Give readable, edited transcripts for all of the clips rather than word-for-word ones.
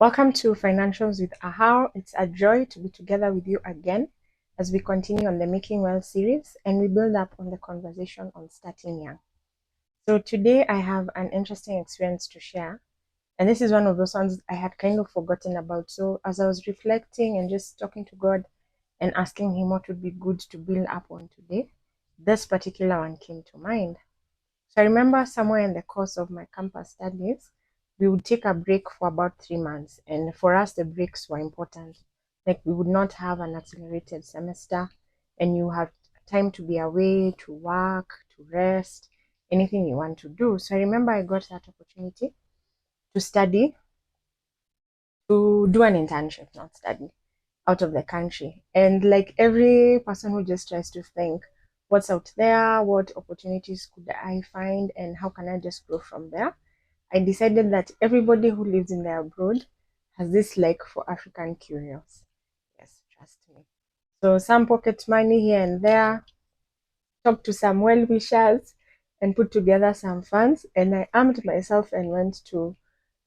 Welcome to Financials with Ahau. It's a joy to be together with you again as we continue on the Making Wealth series and we build up on the conversation on starting young. So today I have an interesting experience to share, and this is one of those ones I had kind of forgotten about. So as I was reflecting and just talking to God and asking Him what would be good to build up on today, this particular one came to mind. So I remember somewhere in the course of my campus studies, we would take a break for about 3 months. And for us, the breaks were important. Like we would not have an accelerated semester and you have time to be away, to work, to rest, anything you want to do. So I remember I got that opportunity to study, to do an internship, not study, out of the country. And like every person who just tries to think, what's out there, what opportunities could I find, and how can I just grow from there? I decided that everybody who lives in the abroad has this like for African curios. Yes, trust me. So some pocket money here and there, talk to some well-wishers, and put together some funds. And I armed myself and went to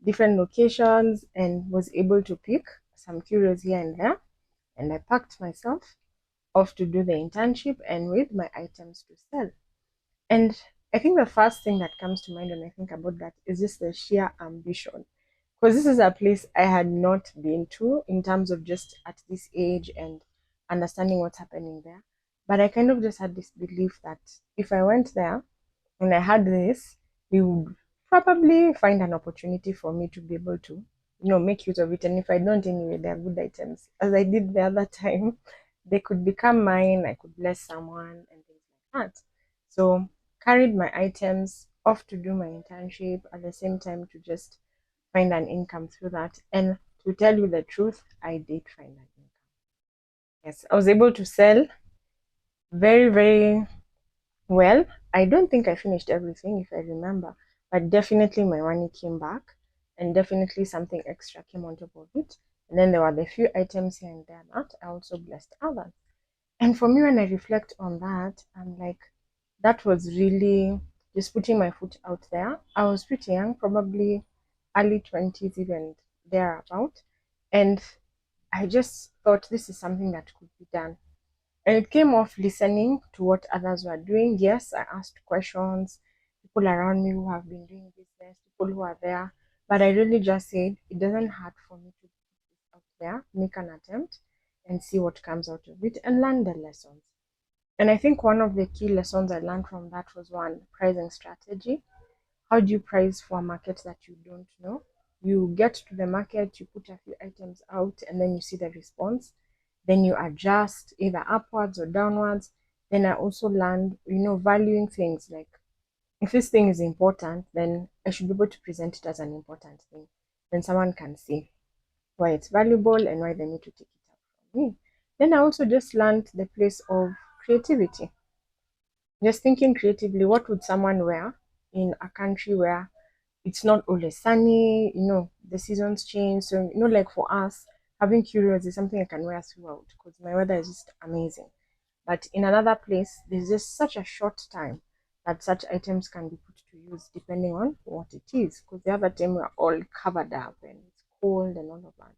different locations and was able to pick some curios here and there. And I packed myself off to do the internship and with my items to sell. And I think the first thing that comes to mind when I think about that is just the sheer ambition. Because this is a place I had not been to in terms of just at this age and understanding what's happening there. But I kind of just had this belief that if I went there and I had this, we would probably find an opportunity for me to be able to, make use of it. And if I don't anyway, they're good items. As I did the other time, they could become mine, I could bless someone and things like that. So carried my items off to do my internship at the same time to just find an income through that. And to tell you the truth, I did find an income. Yes, I was able to sell very, very well. I don't think I finished everything, if I remember, but definitely my money came back and definitely something extra came on top of it. And then there were the few items here and there that I also blessed others. And for me, when I reflect on that, I'm like, that was really just putting my foot out there. I was pretty young, probably early 20s, even thereabout. And I just thought this is something that could be done. And it came off listening to what others were doing. Yes, I asked questions, people around me who have been doing business, people who are there. But I really just said it doesn't hurt for me to put this out there, make an attempt, and see what comes out of it and learn the lessons. And I think one of the key lessons I learned from that was one, pricing strategy. How do you price for a market that you don't know? You get to the market, you put a few items out, and then you see the response. Then you adjust either upwards or downwards. Then I also learned, valuing things like if this thing is important, then I should be able to present it as an important thing. Then someone can see why it's valuable and why they need to take it up from me. Then I also just learned the place of creativity. Just thinking creatively, what would someone wear in a country where it's not always sunny, the seasons change. So, like for us, having curios is something I can wear throughout because my weather is just amazing. But in another place, there's just such a short time that such items can be put to use depending on what it is. Because the other time we're all covered up and it's cold and all of that.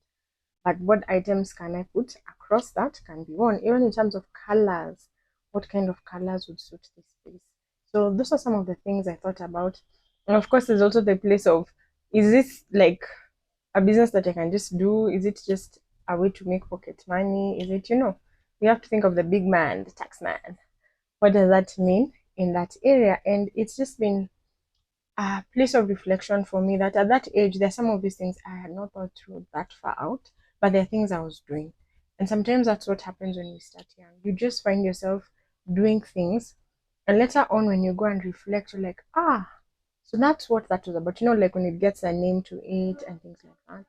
But what items can I put across that can be worn, even in terms of colors. What kind of colors would suit this space? So those are some of the things I thought about. And of course, there's also the place of, is this like a business that I can just do? Is it just a way to make pocket money? Is it, we have to think of the big man, the tax man. What does that mean in that area? And it's just been a place of reflection for me that at that age, there are some of these things I had not thought through that far out, but there are things I was doing. And sometimes that's what happens when you start young. You just find yourself doing things, and later on, when you go and reflect, you're like, so that's what that was about. Like when it gets a name to it and things like that.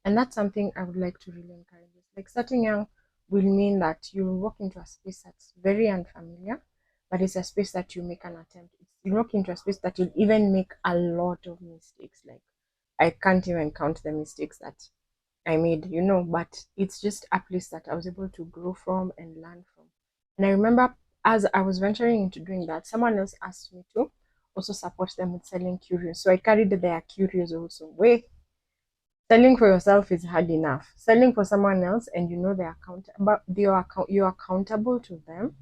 And that's something I would like to really encourage. Like starting young will mean that you walk into a space that's very unfamiliar, but it's a space that you make an attempt. You walk into a space that you'll even make a lot of mistakes. Like I can't even count the mistakes that I made, but it's just a place that I was able to grow from and learn from. And I remember as I was venturing into doing that, someone else asked me to also support them with selling curios. So I carried their curios also. Wait, Selling for yourself is hard enough. Selling for someone else and you know you're accountable to them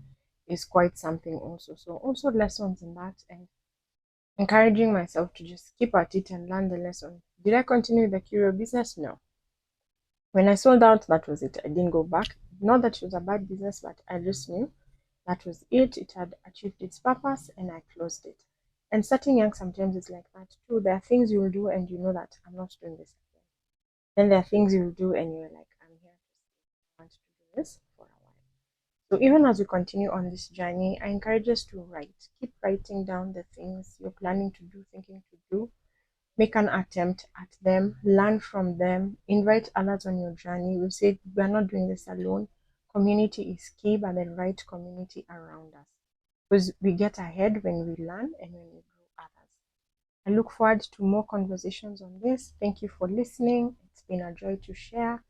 is quite something also. So also lessons in that, and encouraging myself to just keep at it and learn the lesson. Did I continue with the curio business? No. When I sold out, that was it. I didn't go back. Not that it was a bad business, but I just knew that was it. It had achieved its purpose and I closed it. And starting young sometimes is like that too. There are things you will do and you know that I'm not doing this again. Then there are things you will do and you're like, I'm here to stay. I want to do this for a while. So even as we continue on this journey, I encourage us to write. Keep writing down the things you're planning to do, thinking to do. Make an attempt at them, learn from them, invite others on your journey. We said we're not doing this alone. Community is key, but the right community around us. Because we get ahead when we learn and when we grow others. I look forward to more conversations on this. Thank you for listening. It's been a joy to share.